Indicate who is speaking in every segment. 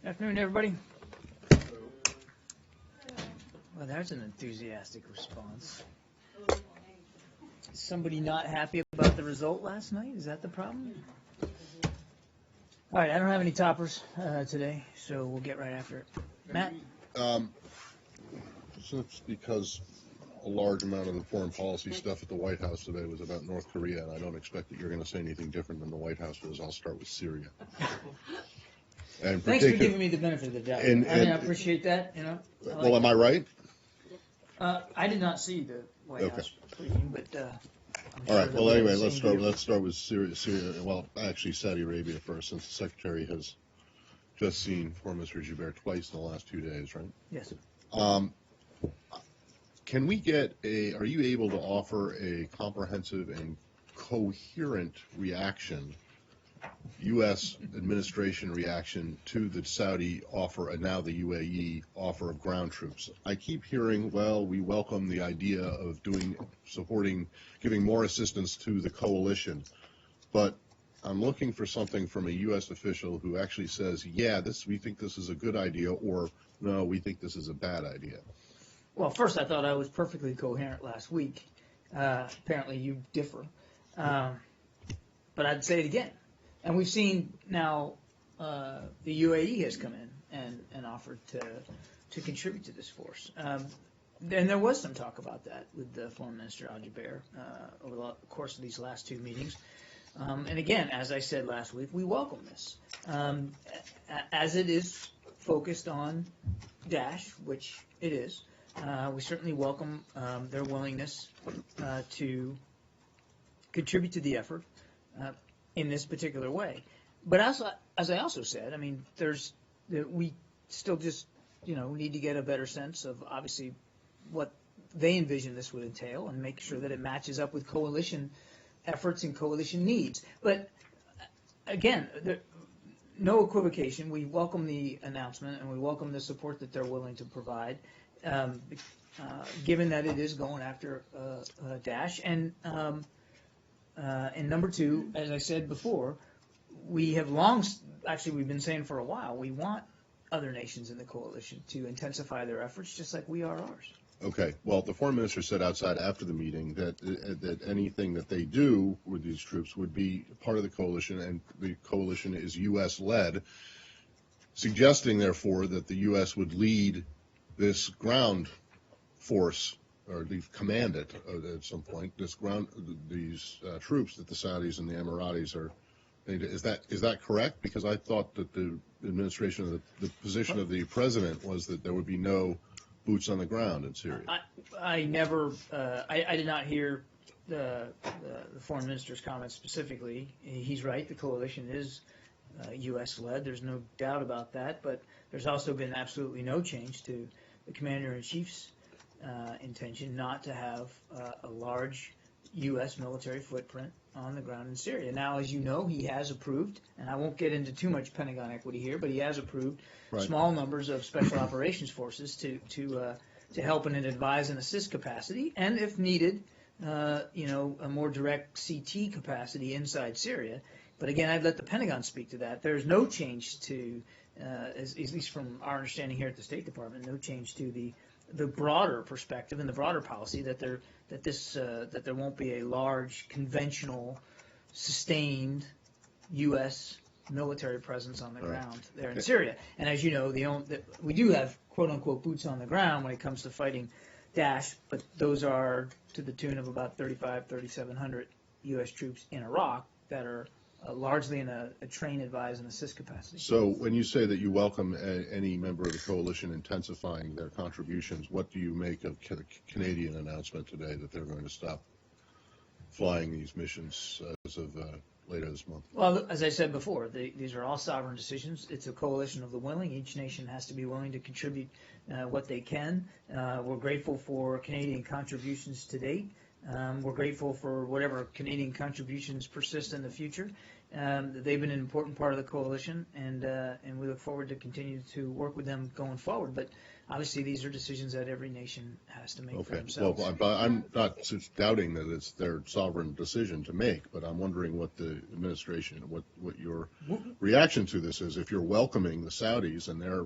Speaker 1: Afternoon, everybody. Well, there's an enthusiastic response. Is somebody not happy about the result last night? Is that the problem? All right, I don't have any toppers today, so we'll get right after it. Matt?
Speaker 2: It's because a large amount of the foreign policy stuff at the White House today was about North Korea, and I don't expect that you're going to say anything different than the White House is. I'll start with Syria. And
Speaker 1: Thanks for giving me the benefit of the doubt. I appreciate that.
Speaker 2: Well, am I right?
Speaker 1: I did not see the White House briefing, but
Speaker 2: all right. Well, anyway, let's start with Syria. Well, actually, Saudi Arabia first, since the Secretary has just seen former Mr. Joubert twice in the last 2 days, right?
Speaker 1: Yes.
Speaker 2: Can we get are you able to offer a comprehensive and coherent reaction, U.S. administration reaction to the Saudi offer and now the UAE offer of ground troops? I keep hearing, well, we welcome the idea of giving more assistance to the coalition, but I'm looking for something from a U.S. official who actually says, yeah, we think this is a good idea, or no, we think this is a bad idea.
Speaker 1: Well, first, I thought I was perfectly coherent last week. Apparently, you differ. But I'd say it again. And we've seen now the UAE has come in and offered to contribute to this force. And there was some talk about that with the Foreign Minister Al-Jubeir over the course of these last two meetings. And again, as I said last week, we welcome this. As it is focused on Daesh, which it is, we certainly welcome their willingness to contribute to the effort in this particular way. But as I also said, I mean, we still just need to get a better sense of obviously what they envision this would entail and make sure that it matches up with coalition efforts and coalition needs. But again, no equivocation. We welcome the announcement and we welcome the support that they're willing to provide, given that it is going after Daesh. And number two, as I said before, we've been saying for a while, we want other nations in the coalition to intensify their efforts just like we are ours.
Speaker 2: Okay. Well, the foreign minister said outside after the meeting that anything that they do with these troops would be part of the coalition, and the coalition is U.S.-led, suggesting, therefore, that the U.S. would lead this ground force, or command it at some point. These troops that the Saudis and the Emiratis are. Is that correct? Because I thought that the administration, the position of the president was that there would be no boots on the ground in Syria.
Speaker 1: I did not hear the foreign minister's comments specifically. He's right. The coalition is U.S.-led. There's no doubt about that. But there's also been absolutely no change to the commander-in-chief's intention not to have a large U.S. military footprint on the ground in Syria. Now, as you know, he has approved, and I won't get into too much Pentagon equity here, but he has approved small numbers of special operations forces to help in an advise and assist capacity, and if needed, a more direct CT capacity inside Syria. But again, I'd let the Pentagon speak to that. There's no change to, at least from our understanding here at the State Department, no change to the broader perspective and the broader policy that there won't be a large, conventional, sustained U.S. military presence on the ground there in Syria. And as you know, we do have quote-unquote boots on the ground when it comes to fighting Daesh, but those are to the tune of about 3,700 U.S. troops in Iraq that are largely in a train, advise, and assist capacity.
Speaker 2: So when you say that you welcome any member of the coalition intensifying their contributions, what do you make of the Canadian announcement today that they're going to stop flying these missions as of later this month?
Speaker 1: Well, as I said before, these are all sovereign decisions. It's a coalition of the willing. Each nation has to be willing to contribute what they can. We're grateful for Canadian contributions to date. We're grateful for whatever Canadian contributions persist in the future. They've been an important part of the coalition, and we look forward to continue to work with them going forward. But obviously, these are decisions that every nation has to make for themselves.
Speaker 2: Well, I'm not doubting that it's their sovereign decision to make, but I'm wondering what the administration, what your reaction reaction to this is if you're welcoming the Saudis and their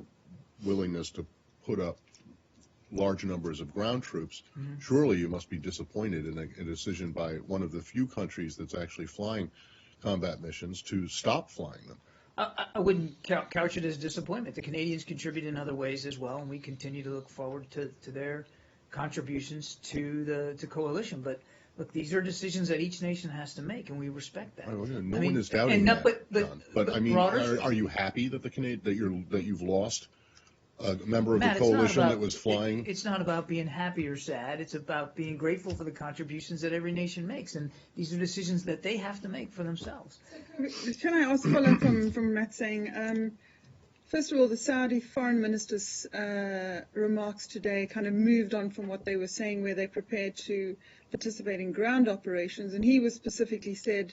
Speaker 2: willingness to put up large numbers of ground troops, surely you must be disappointed in a decision by one of the few countries that's actually flying combat missions to stop flying them.
Speaker 1: I wouldn't couch it as disappointment. The Canadians contribute in other ways as well, and we continue to look forward to their contributions to the coalition. But look, these are decisions that each nation has to make, and we respect that.
Speaker 2: No one is doubting that, John. But I mean, are you happy that that you've lost a member of
Speaker 1: Matt,
Speaker 2: the coalition that was flying?
Speaker 1: It's not about being happy or sad. It's about being grateful for the contributions that every nation makes, and these are decisions that they have to make for themselves.
Speaker 3: Can I also follow up from Matt saying, first of all, the Saudi foreign minister's remarks today kind of moved on from what they were saying, where they're prepared to participate in ground operations, and he was specifically said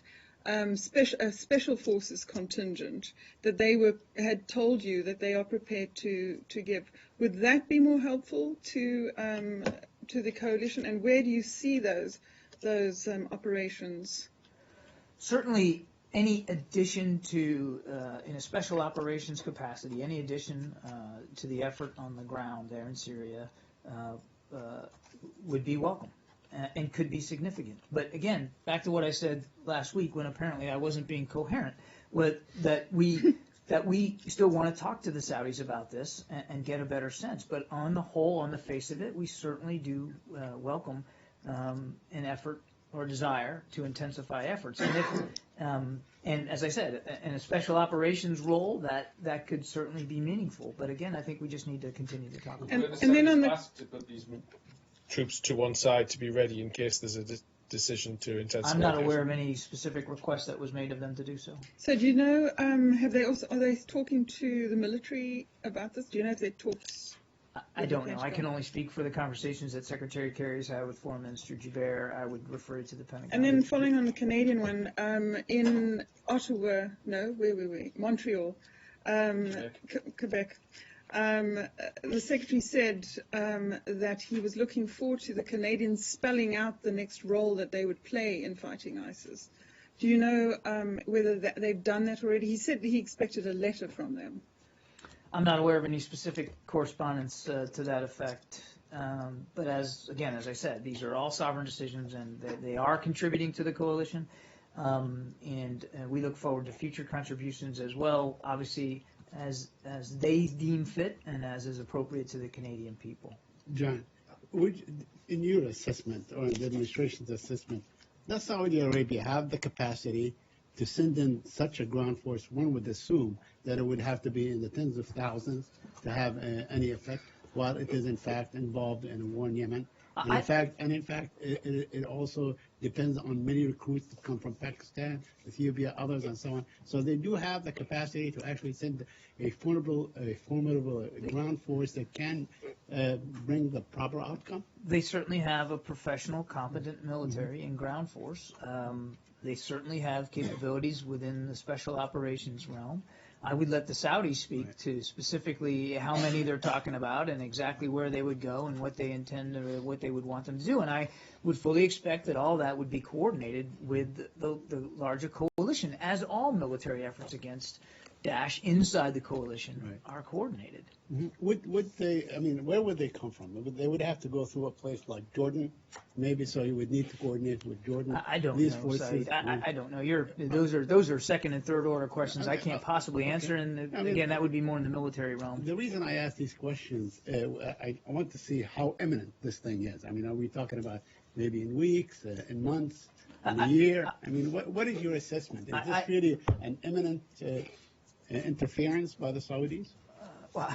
Speaker 3: special forces contingent that they had told you that they are prepared to give. Would that be more helpful to the coalition? And where do you see those operations?
Speaker 1: Certainly, any addition to in a special operations capacity, any addition to the effort on the ground there in Syria would be welcome. And could be significant. But again, back to what I said last week when apparently I wasn't being coherent, that we still want to talk to the Saudis about this and get a better sense. But on the whole, on the face of it, we certainly do welcome an effort or desire to intensify efforts. And as I said, in a special operations role, that could certainly be meaningful. But again, I think we just need to continue to talk about it.
Speaker 3: And then on the
Speaker 4: troops to one side to be ready in case there's a decision to intensify.
Speaker 1: I'm not aware of any specific request that was made of them to do so.
Speaker 3: So do you know, are they talking to the military about this? Do you know if they talks?
Speaker 1: I don't know. I can only speak for the conversations that Secretary Kerry's had with Foreign Minister Joubert. I would refer you to the Pentagon.
Speaker 3: And then following on the Canadian one, in Ottawa, no, where were we? Montreal, Quebec. The Secretary said that he was looking forward to the Canadians spelling out the next role that they would play in fighting ISIS. Do you know whether they've done that already? He said that he expected a letter from them.
Speaker 1: I'm not aware of any specific correspondence to that effect. But as I said, these are all sovereign decisions, and they are contributing to the coalition. And we look forward to future contributions as well, obviously, as they deem fit and as is appropriate to the Canadian people.
Speaker 5: John, in your assessment or in the administration's assessment, does Saudi Arabia have the capacity to send in such a ground force? One would assume that it would have to be in the tens of thousands to have any effect, while it is in fact involved in a war in Yemen. And in fact, it also depends on many recruits that come from Pakistan, Ethiopia, others, and so on. So they do have the capacity to actually send a formidable ground force that can bring the proper outcome.
Speaker 1: They certainly have a professional, competent military and ground force. They certainly have capabilities within the special operations realm. I would let the Saudis speak to specifically how many they're talking about and exactly where they would go and what they intend or what they would want them to do. And I would fully expect that all that would be coordinated with the larger coalition, as all military efforts against Daesh inside the coalition are coordinated.
Speaker 5: Mm-hmm. Where would they come from? They would have to go through a place like Jordan, maybe, so you would need to coordinate with Jordan.
Speaker 1: I don't know.
Speaker 5: Forces.
Speaker 1: I don't know. Those are second and third order questions I can't possibly answer, and again, that would be more in the military realm.
Speaker 5: The reason I ask these questions, I want to see how imminent this thing is. I mean, are we talking about maybe in weeks, in months, in a year? What is your assessment? Is this really an imminent interference by the Saudis?
Speaker 1: Well,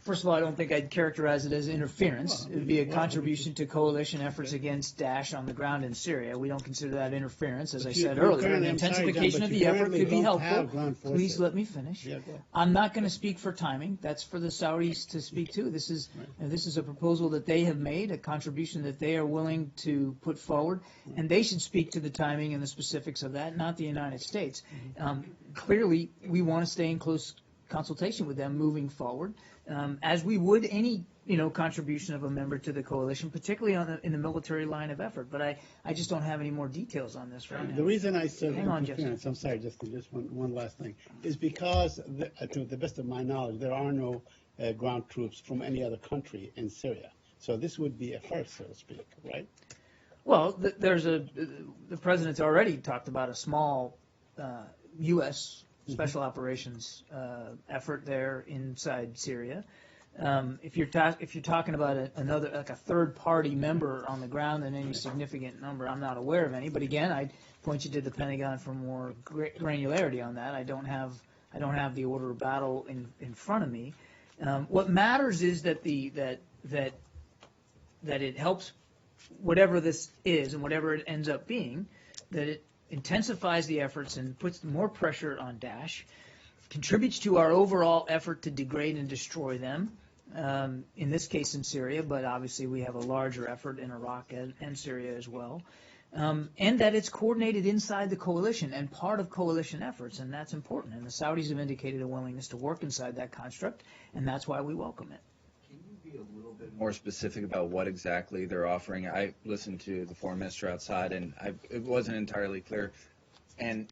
Speaker 1: first of all, I don't think I'd characterize it as interference. It would be a contribution to coalition efforts against Daesh on the ground in Syria. We don't consider that interference, as I said earlier. An intensification of the effort could be helpful. Please let me finish.
Speaker 5: Yeah,
Speaker 1: I'm not going to speak for timing. That's for the Saudis to speak to. This is a proposal that they have made, a contribution that they are willing to put forward, and they should speak to the timing and the specifics of that, not the United States. Clearly, we want to stay in close consultation with them moving forward, as we would any contribution of a member to the coalition, particularly in the military line of effort. But I just don't have any more details on this right now.
Speaker 5: The reason I said
Speaker 1: Hang on,
Speaker 5: interference, I'm sorry, Justin, just one last thing, is because, to the best of my knowledge, there are no ground troops from any other country in Syria. So this would be a first, so to speak, right?
Speaker 1: Well, the president's already talked about a small U.S. special operations effort there inside Syria. If you're talking about another, like a third party member on the ground in any significant number, I'm not aware of any. But again, I'd point you to the Pentagon for more granularity on that. I don't have the order of battle in front of me. What matters is that that it helps, whatever this is and whatever it ends up being, that it intensifies the efforts and puts more pressure on Daesh, contributes to our overall effort to degrade and destroy them, in this case in Syria, but obviously we have a larger effort in Iraq and Syria as well, and that it's coordinated inside the coalition and part of coalition efforts, and that's important. And the Saudis have indicated a willingness to work inside that construct, and that's why we welcome it.
Speaker 6: A little bit more specific about what exactly they're offering? I listened to the foreign minister outside, and it wasn't entirely clear. And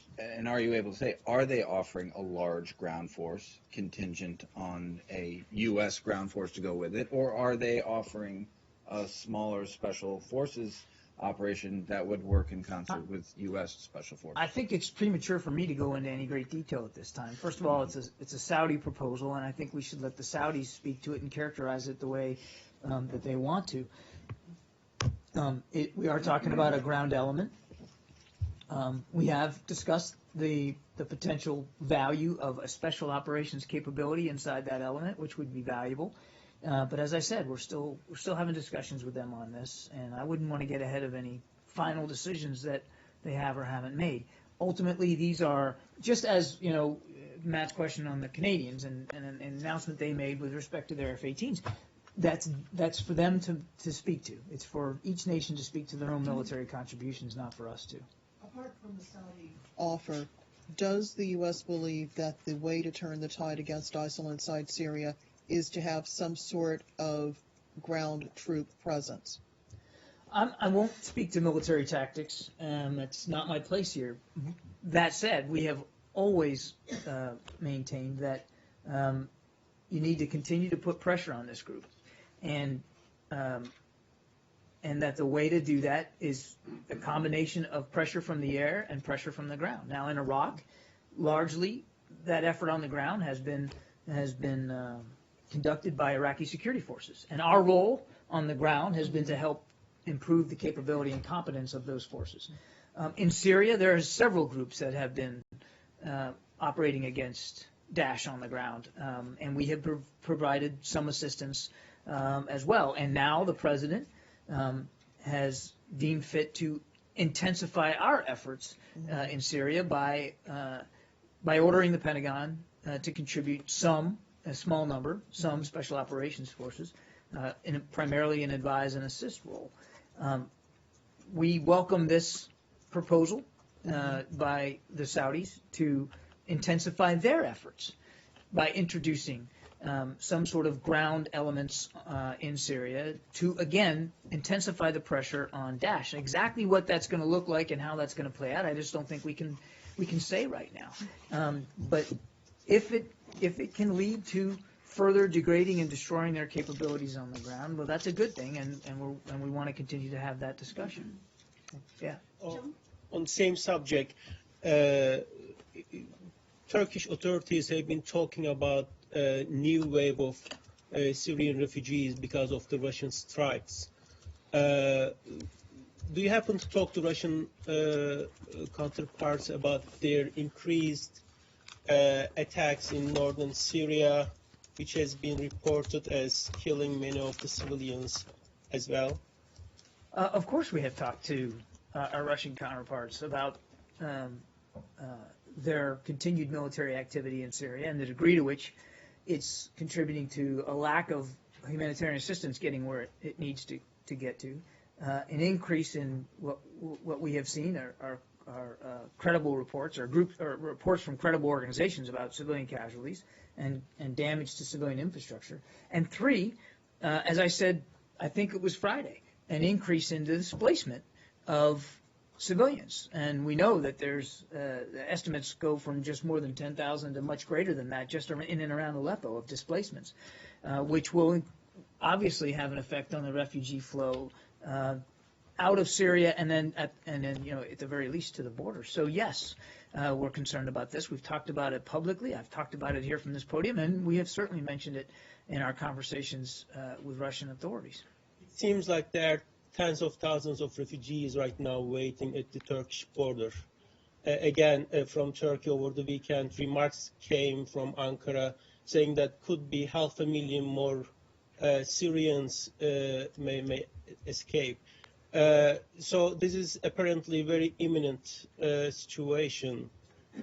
Speaker 6: are you able to say, are they offering a large ground force contingent on a U.S. ground force to go with it, or are they offering a smaller special forces operation that would work in concert with U.S. special forces?
Speaker 1: I think it's premature for me to go into any great detail at this time. First of all, it's a Saudi proposal, and I think we should let the Saudis speak to it and characterize it the way that they want to. We are talking about a ground element. We have discussed the potential value of a special operations capability inside that element, which would be valuable. But as I said, we're still having discussions with them on this, and I wouldn't want to get ahead of any final decisions that they have or haven't made. Ultimately, these are, just as Matt's question on the Canadians and an announcement they made with respect to their F-18s. That's for them to speak to. It's for each nation to speak to their own military contributions, not for us to.
Speaker 7: Apart from the Saudi offer, does the U.S. believe that the way to turn the tide against ISIL inside Syria is to have some sort of ground troop presence?
Speaker 1: I won't speak to military tactics. That's not my place here. That said, we have always maintained that you need to continue to put pressure on this group, and that the way to do that is a combination of pressure from the air and pressure from the ground. Now, in Iraq, largely that effort on the ground has been conducted by Iraqi security forces, and our role on the ground has been to help improve the capability and competence of those forces. In Syria, there are several groups that have been operating against Daesh on the ground, and we have provided some assistance as well. And now the president has deemed fit to intensify our efforts in Syria by ordering the Pentagon to contribute a small number, some special operations forces, primarily an advise and assist role. We welcome this proposal by the Saudis to intensify their efforts by introducing some sort of ground elements in Syria to, again, intensify the pressure on Daesh. Exactly what that's going to look like and how that's going to play out, I just don't think we can say right now. But if it can lead to further degrading and destroying their capabilities on the ground, well, that's a good thing, and we want to continue to have that discussion. Yeah.
Speaker 8: On the same subject, Turkish authorities have been talking about a new wave of Syrian refugees because of the Russian strikes. Do you happen to talk to Russian counterparts about their increased attacks in northern Syria, which has been reported as killing many of the civilians as well?
Speaker 1: Of course we have talked to our Russian counterparts about their continued military activity in Syria and the degree to which it's contributing to a lack of humanitarian assistance getting where it needs to get to, an increase in what we have seen are credible reports or reports from credible organizations about civilian casualties and damage to civilian infrastructure, and three, as I said, I think it was Friday, an increase in the displacement of civilians. And we know that there's the estimates go from just more than 10,000 to much greater than that, just in and around Aleppo, of displacements, which will obviously have an effect on the refugee flow out of Syria and then at the very least to the border. So yes, we're concerned about this. We've talked about it publicly. I've talked about it here from this podium, and we have certainly mentioned it in our conversations with Russian authorities.
Speaker 8: It seems like there are tens of thousands of refugees right now waiting at the Turkish border. Again, from Turkey over the weekend, remarks came from Ankara saying that could be 500,000 more Syrians may escape. So this is apparently a very imminent situation.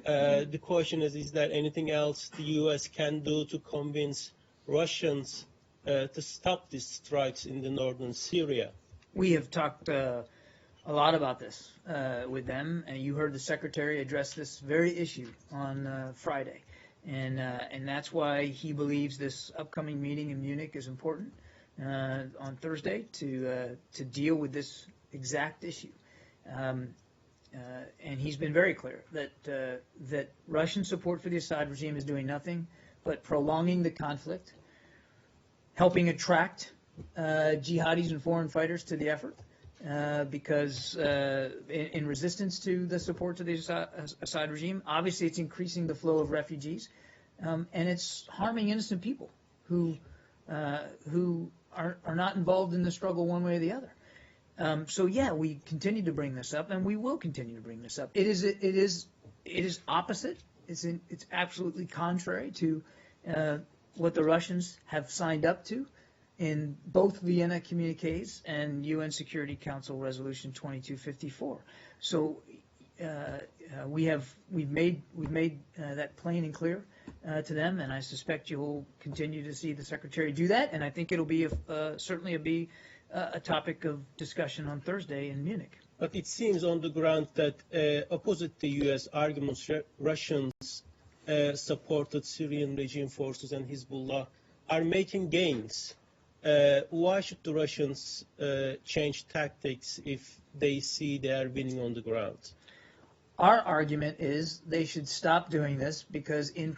Speaker 8: The question is there anything else the U.S. can do to convince Russians to stop these strikes in the northern Syria?
Speaker 1: We have talked a lot about this with them, and you heard the Secretary address this very issue on Friday. And that's why he believes this upcoming meeting in Munich is important on Thursday to deal with this exact issue. And he's been very clear that Russian support for the Assad regime is doing nothing but prolonging the conflict, helping attract jihadis and foreign fighters to the effort, because in resistance to the support to the Assad regime, obviously it's increasing the flow of refugees, and it's harming innocent people who are not involved in the struggle one way or the other. So yeah, we continue to bring this up, and we will continue to bring this up. It is opposite. It's absolutely contrary to what the Russians have signed up to in both Vienna communiques and UN Security Council Resolution 2254. So we've made that plain and clear to them, and I suspect you'll continue to see the Secretary do that. And I think it'll be certainly be a topic of discussion on Thursday in Munich.
Speaker 8: But it seems on the ground that opposite the U.S. arguments, Russians supported Syrian regime forces and Hezbollah are making gains. Why should the Russians change tactics if they see they are winning on the ground?
Speaker 1: Our argument is they should stop doing this because in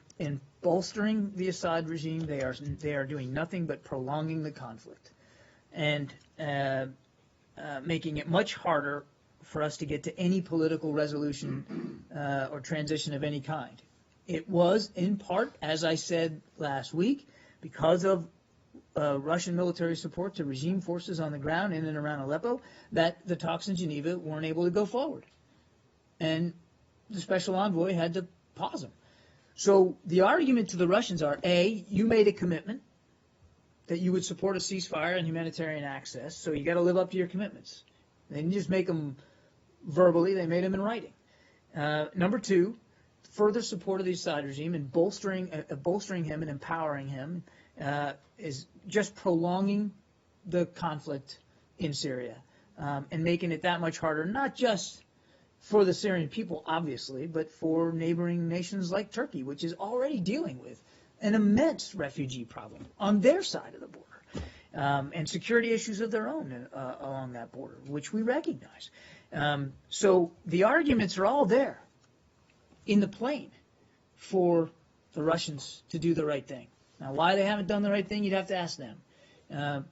Speaker 1: bolstering the Assad regime, they are doing nothing but prolonging the conflict and making it much harder for us to get to any political resolution or transition of any kind. It was in part, as I said last week, because of Russian military support to regime forces on the ground in and around Aleppo that the talks in Geneva weren't able to go forward. And the special envoy had to pause them. So the argument to the Russians are, A, you made a commitment that you would support a ceasefire and humanitarian access, so you got to live up to your commitments. They didn't just make them verbally, they made them in writing. Number two, further support of the Assad regime and bolstering him and empowering him is just prolonging the conflict in Syria and making it that much harder, not just for the Syrian people, obviously, but for neighboring nations like Turkey, which is already dealing with an immense refugee problem on their side of the border and security issues of their own along that border, which we recognize. So the arguments are all there in the plain for the Russians to do the right thing. Now, why they haven't done the right thing, you'd have to ask them.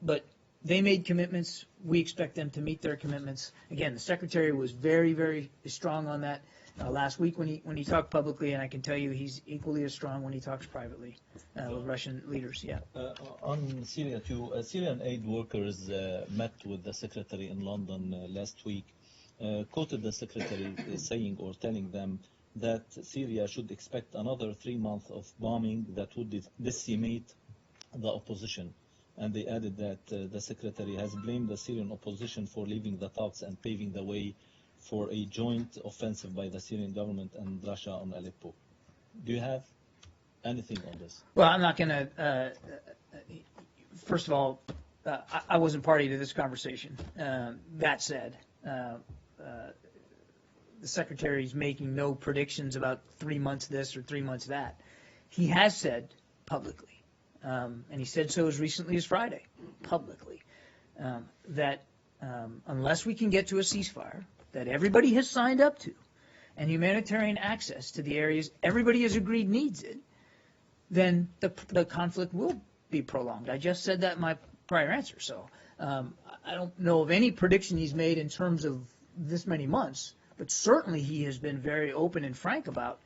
Speaker 1: But they made commitments. We expect them to meet their commitments. Again, the Secretary was very, very strong on that last week when he talked publicly, and I can tell you he's equally as strong when he talks privately with Russian leaders. Yeah.
Speaker 9: On Syria too, Syrian aid workers met with the Secretary in London last week, quoted the Secretary saying or telling them that Syria should expect another 3 months of bombing that would decimate the opposition. And they added that the Secretary has blamed the Syrian opposition for leaving the talks and paving the way for a joint offensive by the Syrian government and Russia on Aleppo. Do you have anything on this?
Speaker 1: Well, I'm not going to, first of all, I wasn't party to this conversation. That said, the Secretary's making no predictions about 3 months this or 3 months that. He has said publicly and he said so as recently as Friday, publicly, that unless we can get to a ceasefire that everybody has signed up to, and humanitarian access to the areas everybody has agreed needs it, then the conflict will be prolonged. I just said that in my prior answer. So I don't know of any prediction he's made in terms of this many months, but certainly he has been very open and frank about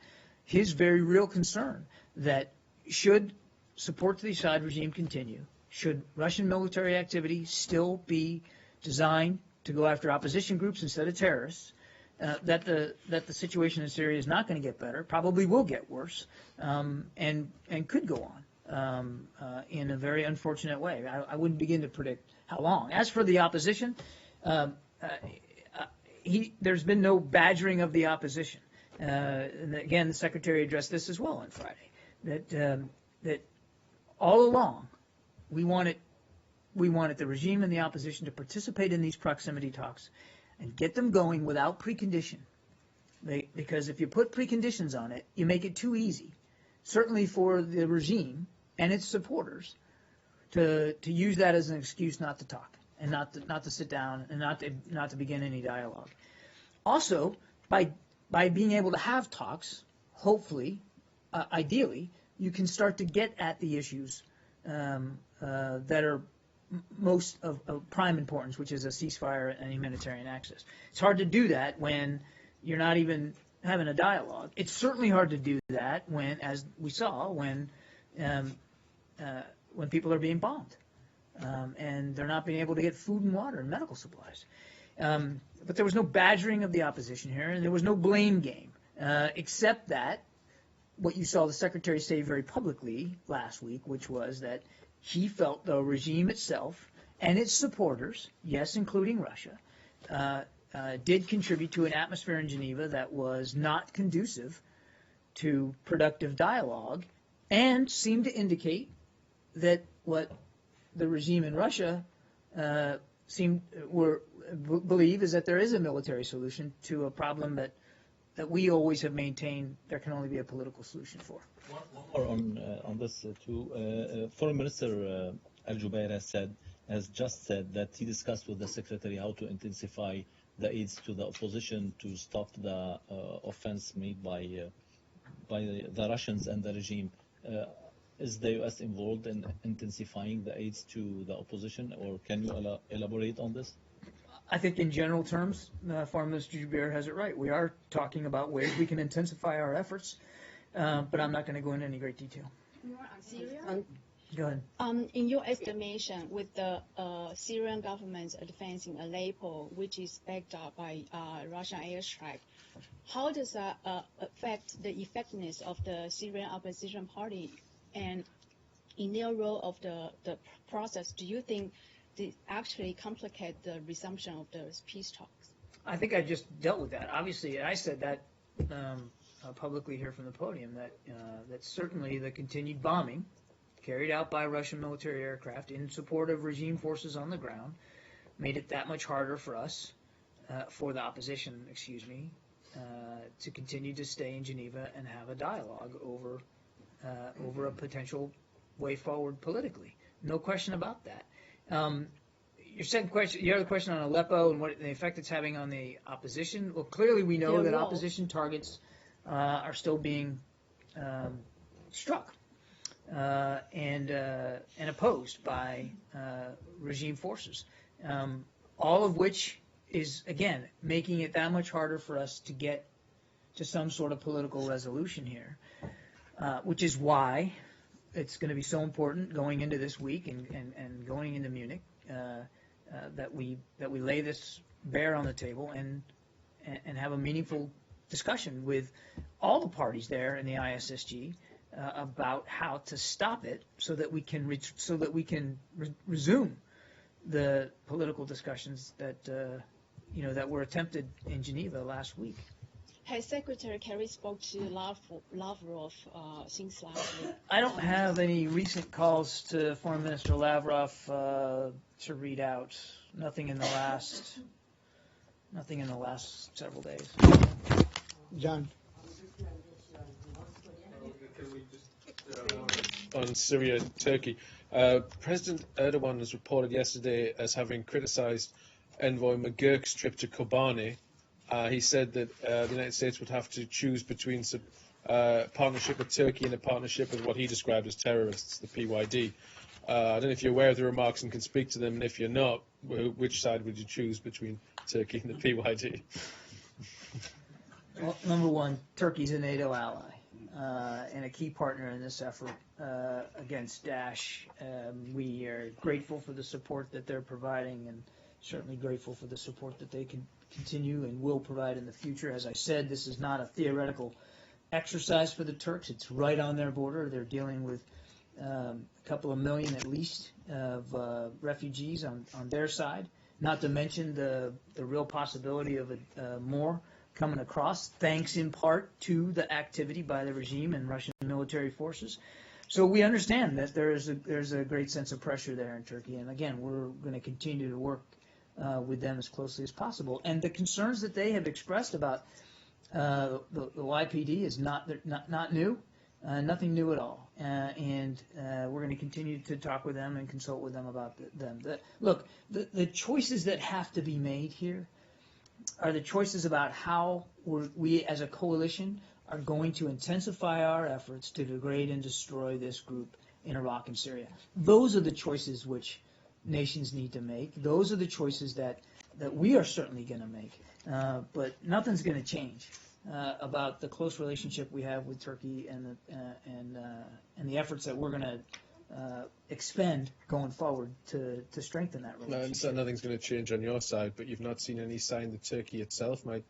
Speaker 1: his very real concern that should support to the Assad regime continue, should Russian military activity still be designed to go after opposition groups instead of terrorists, that the situation in Syria is not going to get better, probably will get worse, and could go on in a very unfortunate way. I wouldn't begin to predict how long. As for the opposition, there's been no badgering of the opposition. And again, the Secretary addressed this as well on Friday, that all along we wanted the regime and the opposition to participate in these proximity talks and get them going without precondition. Because if you put preconditions on it, you make it too easy, certainly for the regime and its supporters, to use that as an excuse not to talk and not to sit down and not to begin any dialogue. Also, by being able to have talks, hopefully, ideally, you can start to get at the issues that are most of prime importance, which is a ceasefire and humanitarian access. It's hard to do that when you're not even having a dialogue. It's certainly hard to do that when, as we saw, when people are being bombed and they're not being able to get food and water and medical supplies. But there was no badgering of the opposition here, and there was no blame game, except that what you saw the Secretary say very publicly last week, which was that he felt the regime itself and its supporters, yes, including Russia, did contribute to an atmosphere in Geneva that was not conducive to productive dialogue, and seemed to indicate that what the regime in Russia believe is that there is a military solution to a problem that we always have maintained there can only be a political solution for.
Speaker 9: One more on this too. Foreign Minister Al-Jubair has just said that he discussed with the Secretary how to intensify the aids to the opposition to stop the offense made by the Russians and the regime. Is the U.S. involved in intensifying the aids to the opposition, or can you elaborate on this?
Speaker 1: I think in general terms, Foreign Minister Jubair has it right. We are talking about ways we can intensify our efforts, but I'm not going to go into any great detail.
Speaker 10: More on Syria?
Speaker 1: Go ahead.
Speaker 10: In your estimation, with the Syrian government advancing Aleppo, which is backed up by Russian airstrike, how does that affect the effectiveness of the Syrian opposition party? And in their role of the process, do you think they actually complicate the resumption of those peace talks?
Speaker 1: I think I just dealt with that. Obviously, I said that publicly here from the podium, that certainly the continued bombing carried out by Russian military aircraft in support of regime forces on the ground made it that much harder for us, for the opposition, to continue to stay in Geneva and have a dialogue over a potential way forward politically. No question about that. Your second question, your other question on Aleppo and what the effect it's having on the opposition. Well, clearly we know that opposition targets are still being struck and opposed by regime forces. All of which is, again, making it that much harder for us to get to some sort of political resolution here, which is why it's going to be so important going into this week and going into Munich that we lay this bare on the table and have a meaningful discussion with all the parties there in the ISSG about how to stop it so that we can resume the political discussions that that were attempted in Geneva last week.
Speaker 10: Has Secretary Kerry spoke to Lavrov since last week?
Speaker 1: I don't have any recent calls to Foreign Minister Lavrov to read out. Nothing in the last several days.
Speaker 5: John.
Speaker 4: Can we just on Syria and Turkey. President Erdogan was reported yesterday as having criticised Envoy McGurk's trip to Kobani. He said that the United States would have to choose between partnership with Turkey and a partnership with what he described as terrorists, the PYD. I don't know if you're aware of the remarks and can speak to them, and if you're not, which side would you choose between Turkey and the PYD?
Speaker 1: Well, number one, Turkey's a NATO ally and a key partner in this effort against Daesh. We are grateful for the support that they're providing, and certainly grateful for the support that they can continue and will provide in the future. As I said, this is not a theoretical exercise for the Turks. It's right on their border. They're dealing with a couple of million at least of refugees on their side, not to mention the real possibility of more coming across, thanks in part to the activity by the regime and Russian military forces. So we understand that there's a great sense of pressure there in Turkey, and again, we're going to continue to work with them as closely as possible. And the concerns that they have expressed about the YPD is not new, nothing new at all. And we're going to continue to talk with them and consult with them about them. Look, the choices that have to be made here are the choices about how we as a coalition are going to intensify our efforts to degrade and destroy this group in Iraq and Syria. Those are the choices which nations need to make. Those are the choices that we are certainly going to make. But nothing's going to change about the close relationship we have with Turkey and the efforts that we're going to expend going forward to strengthen that relationship.
Speaker 4: So nothing's going to change on your side, but you've not seen any sign that Turkey itself might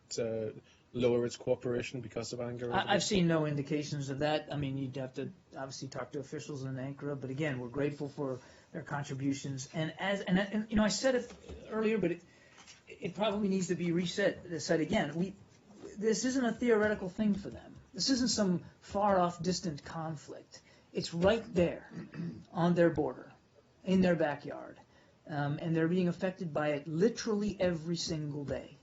Speaker 4: lower its cooperation because of anger?
Speaker 1: I've seen no indications of that. I mean, you'd have to obviously talk to officials in Ankara, but again, we're grateful for their contributions. And you know, I said it earlier, but it probably needs to be said again. This isn't a theoretical thing for them. This isn't some far-off, distant conflict. It's right there on their border, in their backyard, and they're being affected by it literally every single day,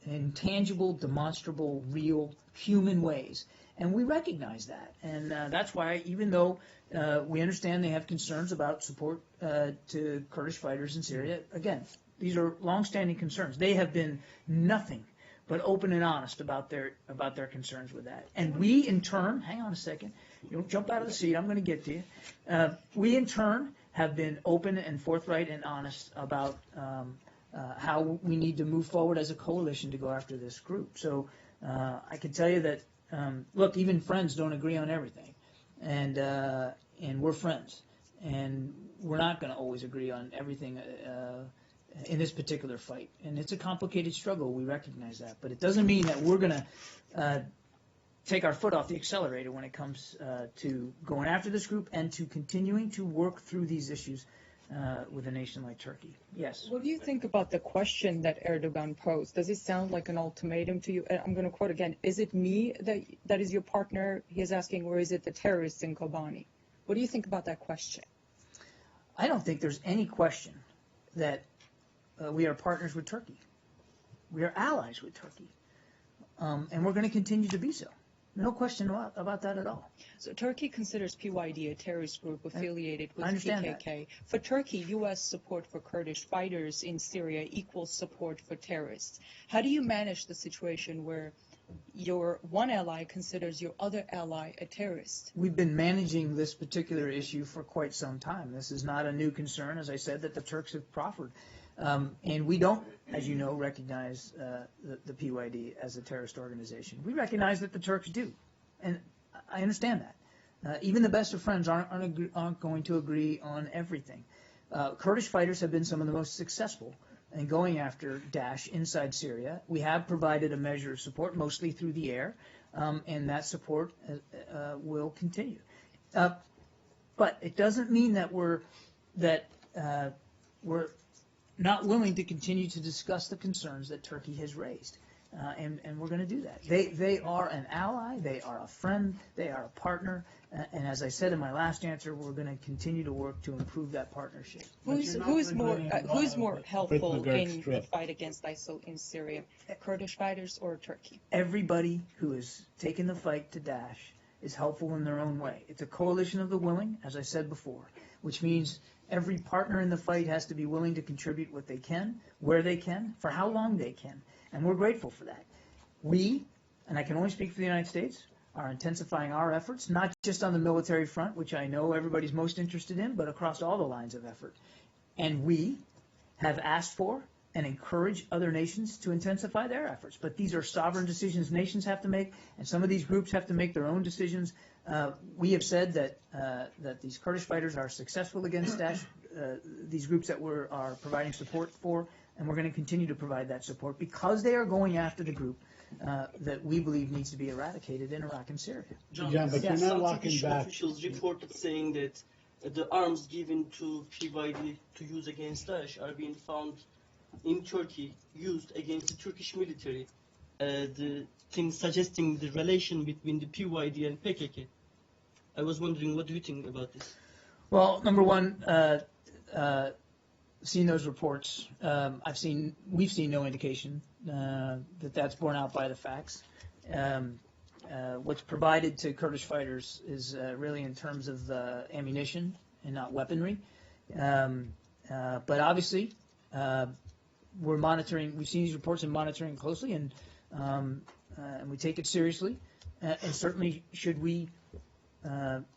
Speaker 1: in tangible, demonstrable, real, human ways. And we recognize that. And that's why, even though we understand they have concerns about support to Kurdish fighters in Syria, again, these are longstanding concerns. They have been nothing but open and honest about their concerns with that. And we, in turn, hang on a second, you don't jump out of the seat, I'm going to get to you. We, in turn, have been open and forthright and honest about how we need to move forward as a coalition to go after this group. So I can tell you that, look, even friends don't agree on everything. And we're friends. And we're not going to always agree on everything in this particular fight. And it's a complicated struggle, we recognize that. But it doesn't mean that we're going to take our foot off the accelerator when it comes to going after this group and to continuing to work through these issues with a nation like Turkey. Yes?
Speaker 11: What do you think about the question that Erdogan posed? Does it sound like an ultimatum to you? I'm going to quote again. Is it me that is your partner, he is asking, or is it the terrorists in Kobani? What do you think about that question?
Speaker 1: I don't think there's any question that we are partners with Turkey. We are allies with Turkey. And we're going to continue to be so. No question about that at all.
Speaker 11: So Turkey considers PYD a terrorist group affiliated with
Speaker 1: PKK.
Speaker 11: That. For Turkey, U.S. support for Kurdish fighters in Syria equals support for terrorists. How do you manage the situation where your one ally considers your other ally a terrorist?
Speaker 1: We've been managing this particular issue for quite some time. This is not a new concern, as I said, that the Turks have proffered. And we don't, as you know, recognize the PYD as a terrorist organization. We recognize that the Turks do, and I understand that. Even the best of friends aren't going to agree on everything. Kurdish fighters have been some of the most successful in going after Daesh inside Syria. We have provided a measure of support, mostly through the air, and that support will continue. But it doesn't mean that we're not willing to continue to discuss the concerns that Turkey has raised. And we're going to do that. They are an ally, they are a friend, they are a partner, and as I said in my last answer, we're going to continue to work to improve that partnership.
Speaker 11: Who's more helpful in the fight against ISIL in Syria, Kurdish fighters or Turkey?
Speaker 1: Everybody who has taken the fight to Daesh is helpful in their own way. It's a coalition of the willing, as I said before, which means every partner in the fight has to be willing to contribute what they can, where they can, for how long they can. And we're grateful for that. We, and I can only speak for the United States, are intensifying our efforts, not just on the military front, which I know everybody's most interested in, but across all the lines of effort. And we have asked for and encourage other nations to intensify their efforts. But these are sovereign decisions nations have to make, and some of these groups have to make their own decisions. We have said that these Kurdish fighters are successful against Daesh, these groups that we are providing support for, and we're going to continue to provide that support because they are going after the group that we believe needs to be eradicated in Iraq and Syria.
Speaker 5: John, but you're not walking
Speaker 12: Turkish
Speaker 5: back.
Speaker 12: officials reported saying that the arms given to PYD to use against Daesh are being found in Turkey, used against the Turkish military. The thing suggesting the relation between the PYD and PKK. I was wondering, what do you think about this?
Speaker 1: Well, number one, seen those reports. We've seen no indication that that's borne out by the facts. What's provided to Kurdish fighters is really in terms of ammunition and not weaponry. But obviously, we're monitoring. We've seen these reports and monitoring closely, and we take it seriously. And certainly, should we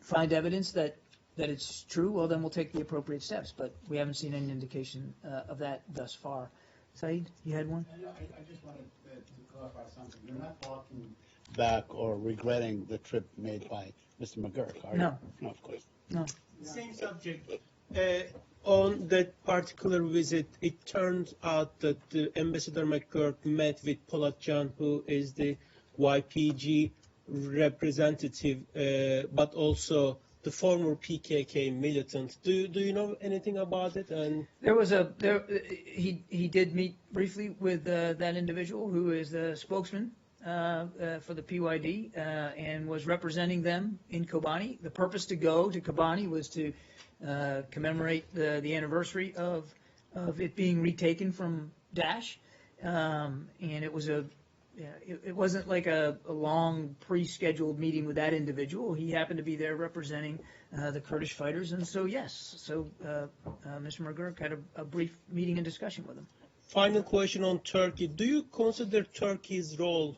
Speaker 1: find evidence that it's true, well, then we'll take the appropriate steps. But we haven't seen any indication of that thus far. Saeed, you had one?
Speaker 5: I just wanted to clarify something. You're not walking back or regretting the trip made by Mr. McGurk, are you?
Speaker 1: No.
Speaker 5: No, of course.
Speaker 1: No.
Speaker 8: Same subject. On that particular visit, it turned out that Ambassador McGurk met with Polatcan, who is the YPG representative, but also the former PKK militant. Do you know anything about it? And
Speaker 1: he did meet briefly with that individual who is the spokesman for the PYD and was representing them in Kobani. The purpose to go to Kobani was to commemorate the anniversary of it being retaken from Daesh, and it was it wasn't like a long pre-scheduled meeting with that individual. He happened to be there representing the Kurdish fighters, and so yes, Mr. McGurk had a brief meeting and discussion with him.
Speaker 8: Final question on Turkey. Do you consider Turkey's role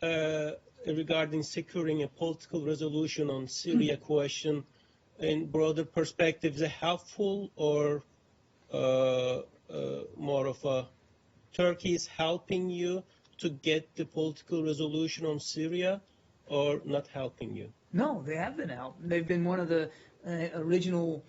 Speaker 8: regarding securing a political resolution on Syria question in broader perspectives helpful, or more of a Turkey is helping you to get the political resolution on Syria, or not helping you?
Speaker 1: No, they have been helping. They've been one of the original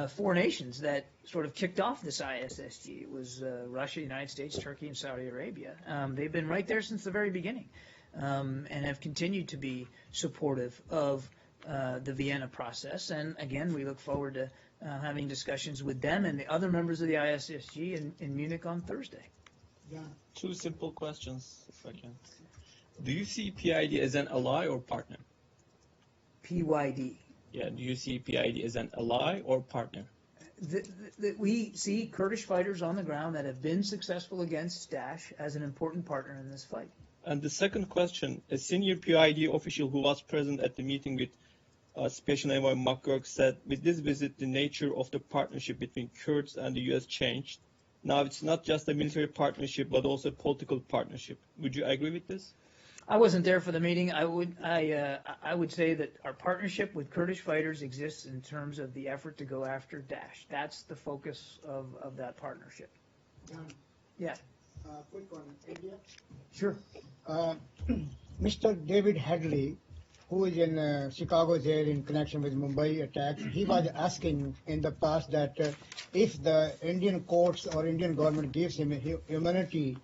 Speaker 1: four nations that sort of kicked off this ISSG. It was Russia, United States, Turkey, and Saudi Arabia. They've been right there since the very beginning, and have continued to be supportive of the Vienna process. And again, we look forward to having discussions with them and the other members of the ISSG in Munich on Thursday.
Speaker 5: Yeah.
Speaker 12: Two simple questions, if I can. Do you see PYD as an ally or partner?
Speaker 1: PYD.
Speaker 12: Yeah, do you see PYD as an ally or partner?
Speaker 1: We see Kurdish fighters on the ground that have been successful against Daesh as an important partner in this fight.
Speaker 12: And the second question, a senior PYD official who was present at the meeting with Special Envoy McGurk said, with this visit, the nature of the partnership between Kurds and the U.S. changed. Now it's not just a military partnership, but also a political partnership. Would you agree with this?
Speaker 1: I wasn't there for the meeting. I would say that our partnership with Kurdish fighters exists in terms of the effort to go after Daesh. That's the focus of that partnership. Yeah.
Speaker 13: Quick one, India.
Speaker 1: Sure.
Speaker 13: Mr. David Hadley, who is in Chicago jail in connection with Mumbai attacks, he was asking in the past that if the Indian courts or Indian government gives him immunity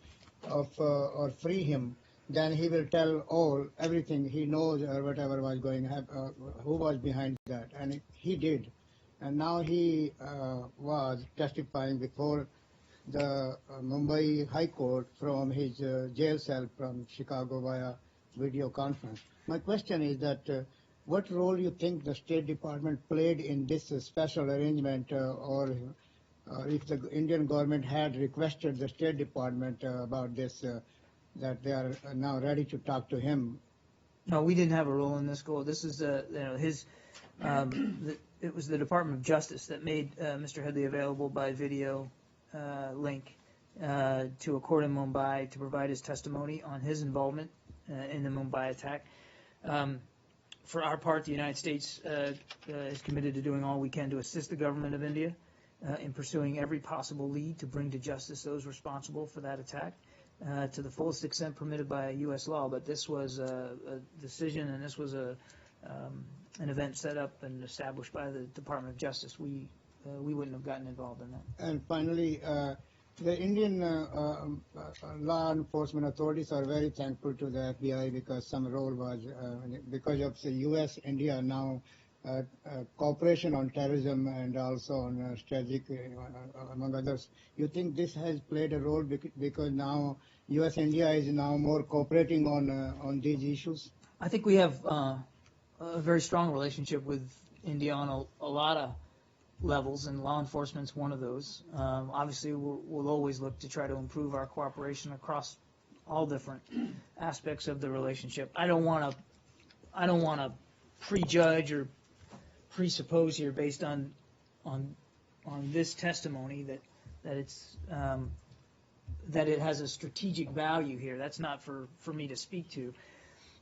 Speaker 13: or free him, then he will tell everything he knows or whatever was going on, who was behind that. And he did. And now he was testifying before the Mumbai High Court from his jail cell from Chicago via video conference. My question is that what role you think the State Department played in this special arrangement, or if the Indian government had requested the State Department about this, that they are now ready to talk to him
Speaker 1: No, we didn't have a role in this goal. This is, it was the Department of Justice that made Mr. Headley available by video link to a court in Mumbai to provide his testimony on his involvement in the Mumbai attack. For our part, the United States is committed to doing all we can to assist the government of India in pursuing every possible lead to bring to justice those responsible for that attack to the fullest extent permitted by U.S. law. But this was a decision, and this was an event set up and established by the Department of Justice. We wouldn't have gotten involved in that.
Speaker 13: And finally, the Indian law enforcement authorities are very thankful to the FBI because some role was, because of the U.S.-India now cooperation on terrorism and also on strategic, among others. You think this has played a role because now U.S.-India is now more cooperating on these issues?
Speaker 1: I think we have a very strong relationship with India on a lot of levels, and law enforcement's one of those. Obviously, we'll always look to try to improve our cooperation across all different aspects of the relationship. I don't want to prejudge or presuppose here based on this testimony that it has a strategic value here. That's not for me to speak to.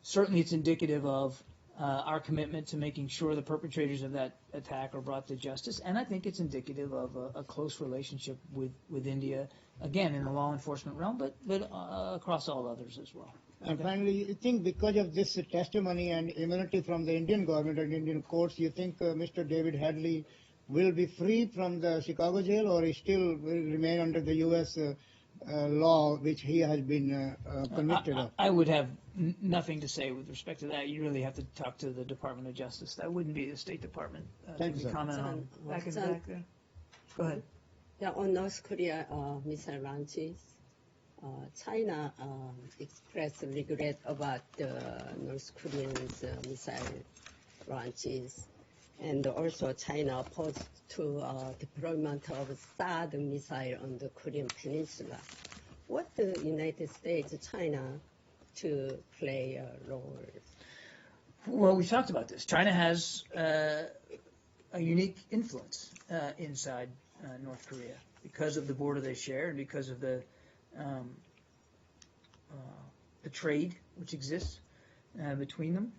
Speaker 1: Certainly, it's indicative of our commitment to making sure the perpetrators of that attack are brought to justice, and I think it's indicative of a close relationship with India, again, in the law enforcement realm, but across all others as well.
Speaker 13: And finally, you think because of this testimony and immunity from the Indian government and Indian courts, you think Mr. David Headley will be free from the Chicago jail, or he still will remain under the U.S. Law, which he has been convicted of?
Speaker 1: I would have nothing to say with respect to that. You really have to talk to the Department of Justice. That wouldn't be the State Department.
Speaker 13: Thank you,
Speaker 1: comment on back in the back there. Go ahead.
Speaker 14: Yeah, on North Korea missile launches, China expressed regret about the North Koreans' missile launches, and also China opposed to deployment of THAAD missile on the Korean Peninsula. What the United States, China, to play a role?
Speaker 1: Well, we talked about this. China has a unique influence inside North Korea because of the border they share and because of the trade which exists between them.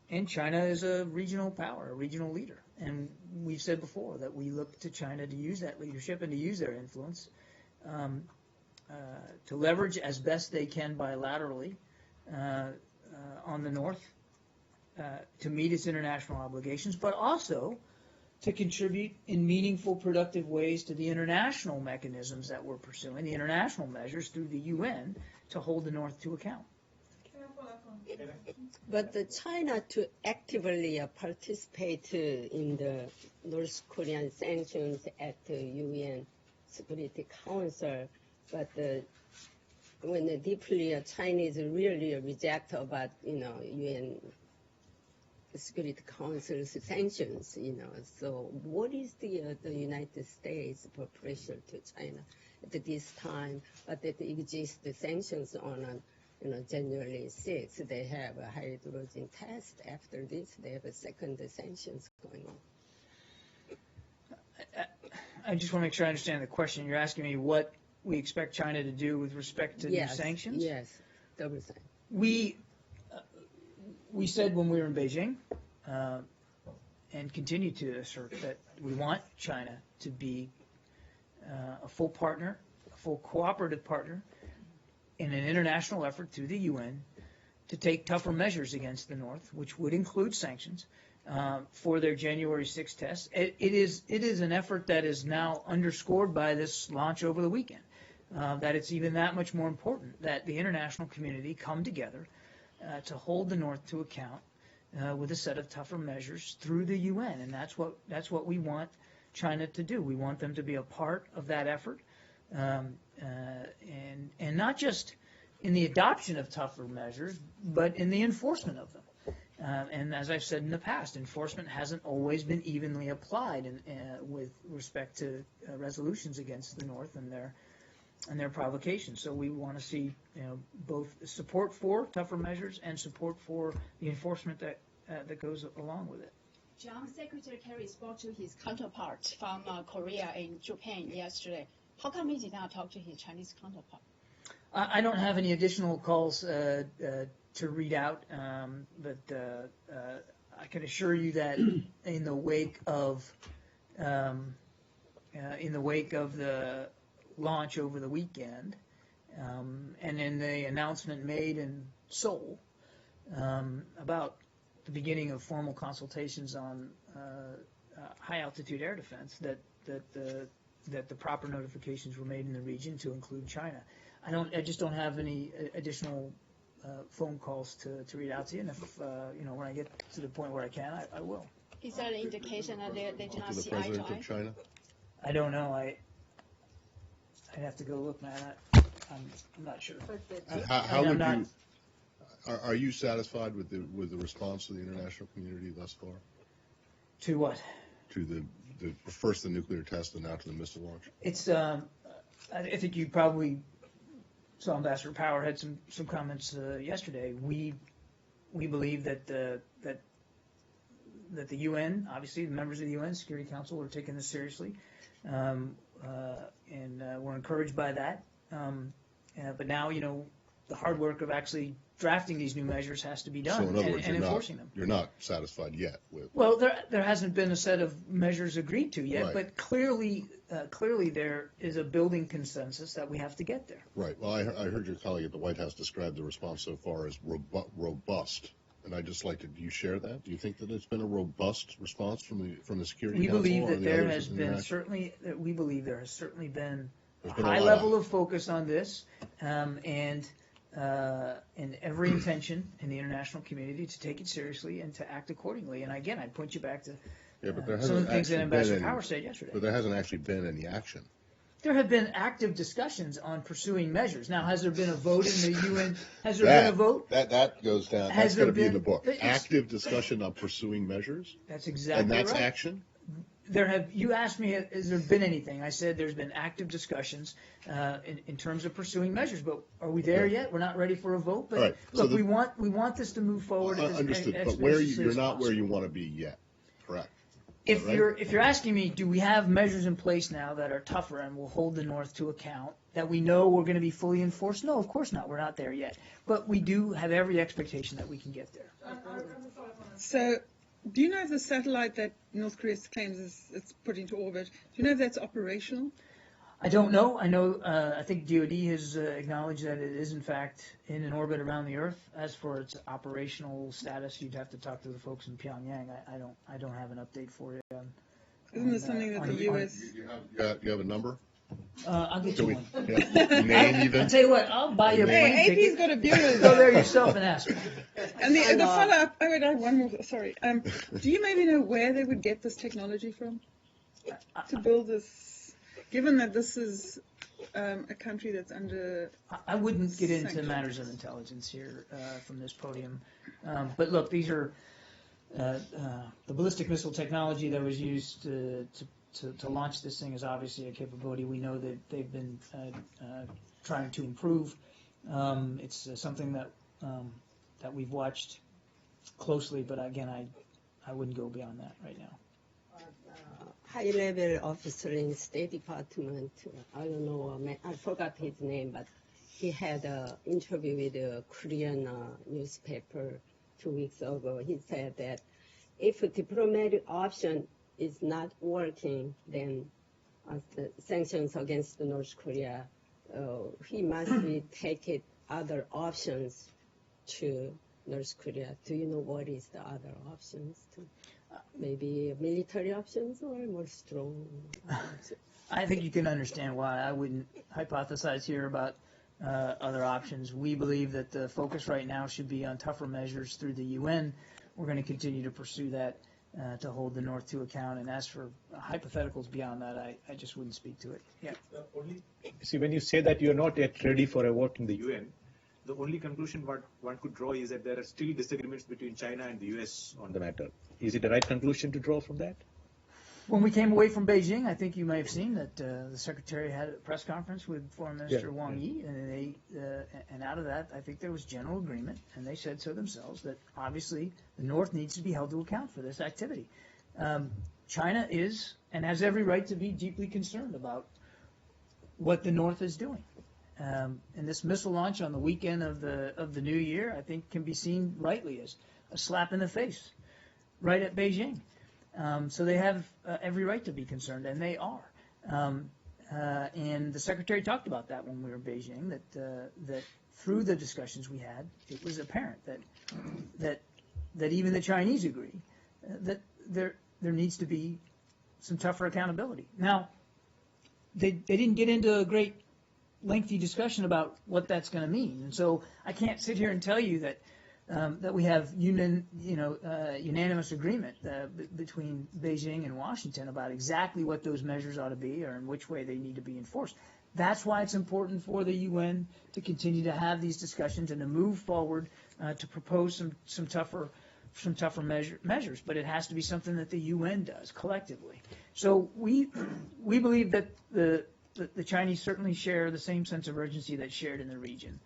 Speaker 1: And China is a regional power, a regional leader. And we've said before that we look to China to use that leadership and to use their influence to leverage as best they can bilaterally on the North to meet its international obligations, but also to contribute in meaningful, productive ways to the international mechanisms that we're pursuing, the international measures through the UN to hold the North to account.
Speaker 14: But China to actively participate in the North Korean sanctions at the UN Security Council, but when deeply Chinese really reject about UN Security Council's sanctions, so what is the United States pressure to China at this time? But it exists the sanctions on January 6th, they have a hydrogen test. After this, they have a second sanctions going on.
Speaker 1: I just want to make sure I understand the question. You're asking me what we expect China to do with respect to new sanctions?
Speaker 14: Yes, double sanctions.
Speaker 1: We said when we were in Beijing, and continue to assert that we want China to be a full partner, a full cooperative partner in an international effort through the UN to take tougher measures against the North, which would include sanctions for their January 6th test. It is an effort that is now underscored by this launch over the weekend, that it's even that much more important that the international community come together to hold the North to account with a set of tougher measures through the UN, and that's what we want China to do. We want them to be a part of that effort. And not just in the adoption of tougher measures, but in the enforcement of them. And as I've said in the past, enforcement hasn't always been evenly applied with respect to resolutions against the North and and their provocation. So we want to see, both support for tougher measures and support for the enforcement that goes along with it.
Speaker 10: John, Secretary Kerry spoke to his counterpart from Korea and Japan yesterday. How come he did not talk to his Chinese counterpart?
Speaker 1: I don't have any additional calls to read out, but I can assure you that in the wake of the launch over the weekend, and in the announcement made in Seoul about the beginning of formal consultations on high altitude air defense, that the proper notifications were made in the region to include China. I just don't have any additional phone calls to read out to you, and if when I get to the point where I can, I will.
Speaker 10: Is that an indication that they do not
Speaker 2: To the
Speaker 10: see eye to
Speaker 2: president
Speaker 10: eye?
Speaker 2: of China?
Speaker 1: I don't know. I'd have to go look, man. I'm not sure.
Speaker 2: How would you? Are you satisfied with the response of the international community thus far?
Speaker 1: To what?
Speaker 2: To the first the nuclear test and now to the missile launch?
Speaker 1: It's I think you probably saw Ambassador Power had some comments yesterday. We believe that the UN, obviously the members of the UN Security Council, are taking this seriously, and we're encouraged by that. But now, the hard work of actually drafting these new measures has to be done,
Speaker 2: So in other words,
Speaker 1: and enforcing them.
Speaker 2: You're not satisfied yet with.
Speaker 1: Well, there hasn't been a set of measures agreed to yet,
Speaker 2: Right.
Speaker 1: but clearly there is a building consensus that we have to get there.
Speaker 2: Right. Well, I heard your colleague at the White House describe the response so far as robust, and I'd just like to. Do you share that? Do you think that it's been a robust response from the Security
Speaker 1: We
Speaker 2: Council?
Speaker 1: believe
Speaker 2: or
Speaker 1: that
Speaker 2: the
Speaker 1: there
Speaker 2: others
Speaker 1: has
Speaker 2: in
Speaker 1: been
Speaker 2: Iraq?
Speaker 1: certainly that we believe there has certainly been a
Speaker 2: There's been a
Speaker 1: high
Speaker 2: lot
Speaker 1: level
Speaker 2: of-
Speaker 1: of focus on this, and every intention in the international community to take it seriously and to act accordingly. And again, I'd point you back to
Speaker 2: Yeah, but there
Speaker 1: some of
Speaker 2: hasn't
Speaker 1: the things that
Speaker 2: actually
Speaker 1: Ambassador
Speaker 2: been
Speaker 1: Power said yesterday.
Speaker 2: But there hasn't actually been any action.
Speaker 1: There have been active discussions on pursuing measures. Now, has there been a vote in the UN? Has there been a vote?
Speaker 2: That goes down.
Speaker 1: Has
Speaker 2: That's going to
Speaker 1: there
Speaker 2: be in the
Speaker 1: been-
Speaker 2: book.
Speaker 1: it's-
Speaker 2: Active discussion on pursuing measures.
Speaker 1: That's exactly
Speaker 2: And that's
Speaker 1: right.
Speaker 2: action.
Speaker 1: You asked me, has there been anything? I said there's been active discussions in terms of pursuing measures, but are we there
Speaker 2: Okay.
Speaker 1: yet? We're not ready for a vote. But
Speaker 2: All right. So
Speaker 1: look,
Speaker 2: the-
Speaker 1: we want this to move forward. As
Speaker 2: Understood. But
Speaker 1: expeditiously
Speaker 2: you're
Speaker 1: as
Speaker 2: not where
Speaker 1: possible.
Speaker 2: you want to be yet. Correct.
Speaker 1: If
Speaker 2: right?
Speaker 1: you're asking me, do we have measures in place now that are tougher and will hold the North to account that we know we're going to be fully enforced? No, of course not. We're not there yet, but we do have every expectation that we can get there.
Speaker 3: So, do you know if the satellite that North Korea claims it's put into orbit, do you know if that's operational?
Speaker 1: I don't know. I know. I think DoD has acknowledged that it is in fact in an orbit around the Earth. As for its operational status, you'd have to talk to the folks in Pyongyang. I don't have an update for you.
Speaker 3: Isn't this something that the U.S.
Speaker 2: You have a number?
Speaker 1: I'll get you one.
Speaker 2: Yeah. Name even?
Speaker 1: I'll tell you what. I'll buy you a plane
Speaker 3: Hey, AP's
Speaker 1: ticket.
Speaker 3: got a bureau.
Speaker 1: Go there yourself and ask.
Speaker 3: And the follow-up, oh wait, I have one more, sorry. Do you maybe know where they would get this technology from to build this, given that this is a country that's under...
Speaker 1: I wouldn't get into
Speaker 3: sanctions?
Speaker 1: matters of intelligence here from this podium. But look, these are the ballistic missile technology that was used to launch this thing is obviously a capability we know that they've been trying to improve. It's something that we've watched closely, but again, I wouldn't go beyond that right now.
Speaker 14: High-level officer in State Department, I don't know, I forgot his name, but he had an interview with a Korean newspaper 2 weeks ago. He said that if a diplomatic option is not working, then the sanctions against North Korea, he must be taking other options to North Korea. Do you know what is the other options? Maybe military options or more strong options?
Speaker 1: I think you can understand why I wouldn't hypothesize here about other options. We believe that the focus right now should be on tougher measures through the UN. We're going to continue to pursue that to hold the North to account. And as for hypotheticals beyond that, I just wouldn't speak to it. Yeah.
Speaker 15: See, when you say that you're not yet ready for a vote in the UN, the only conclusion what one could draw is that there are still disagreements between China and the US on the matter. Is it the right conclusion to draw from that?
Speaker 1: When we came away from Beijing, I think you may have seen that the Secretary had a press conference with Foreign Minister Wang Yi, and and out of that, I think there was general agreement, and they said so themselves, that obviously the North needs to be held to account for this activity. China is, and has every right to be, deeply concerned about what the North is doing. And this missile launch on the weekend of the New Year, I think, can be seen rightly as a slap in the face right at Beijing. So they have every right to be concerned, and they are. And the Secretary talked about that when we were in Beijing, that through the discussions we had, it was apparent that even the Chinese agree that there needs to be some tougher accountability. Now, they didn't get into a great lengthy discussion about what that's going to mean, and so I can't sit here and tell you that we have unanimous agreement between Beijing and Washington about exactly what those measures ought to be or in which way they need to be enforced. That's why it's important for the UN to continue to have these discussions and to move forward to propose some tougher measures. But it has to be something that the UN does collectively. So we believe that the Chinese certainly share the same sense of urgency that's shared in the region.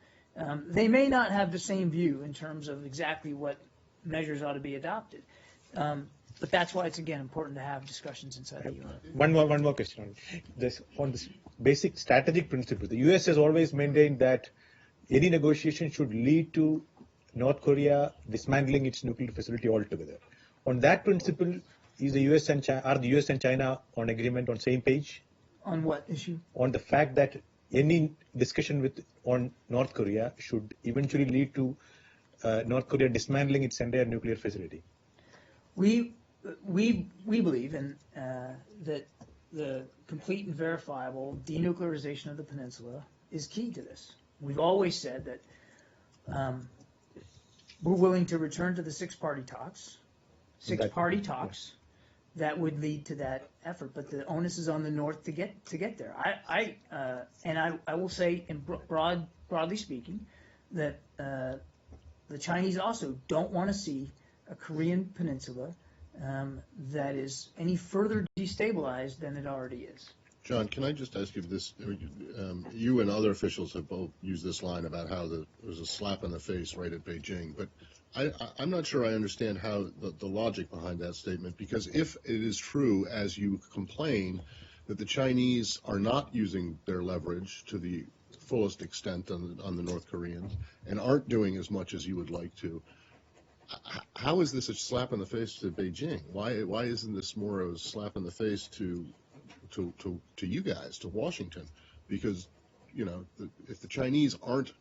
Speaker 1: They may not have the same view in terms of exactly what measures ought to be adopted, but that's why it's, again, important to have discussions inside the UN.
Speaker 15: One more question on this basic strategic principle. The U.S. has always maintained that any negotiation should lead to North Korea dismantling its nuclear facility altogether. On that principle, are the U.S. and China on agreement on same page?
Speaker 1: On what issue?
Speaker 15: On the fact that any discussion on North Korea should eventually lead to North Korea dismantling its entire nuclear facility.
Speaker 1: We believe that the complete and verifiable denuclearization of the peninsula is key to this. We've always said that we're willing to return to the six-party talks that would lead to that effort, but the onus is on the North to get there. I will say, broadly speaking, that the Chinese also don't want to see a Korean peninsula that is any further destabilized than it already is.
Speaker 2: John, can I just ask you this? You and other officials have both used this line about how there was a slap in the face right at Beijing, but I'm not sure I understand how the logic behind that statement, because if it is true, as you complain, that the Chinese are not using their leverage to the fullest extent on the North Koreans and aren't doing as much as you would like to, how is this a slap in the face to Beijing? Why isn't this more of a slap in the face to you guys, to Washington? Because, if the Chinese aren't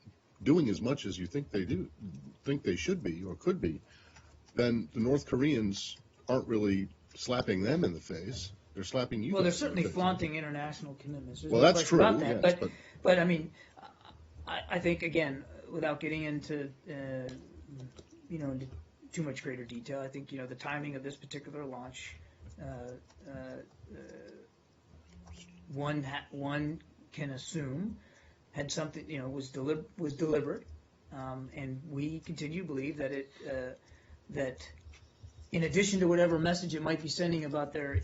Speaker 2: doing as much as you think they should be or could be, then the North Koreans aren't really slapping them in the face. They're slapping you.
Speaker 1: Well, they're certainly flaunting international commitments.
Speaker 2: Well, that's true.
Speaker 1: About that.
Speaker 2: Yes,
Speaker 1: but I mean, I think, again, without getting into into too much greater detail, I think the timing of this particular launch, one can assume had something, was deliberate, and we continue to believe that that in addition to whatever message it might be sending about their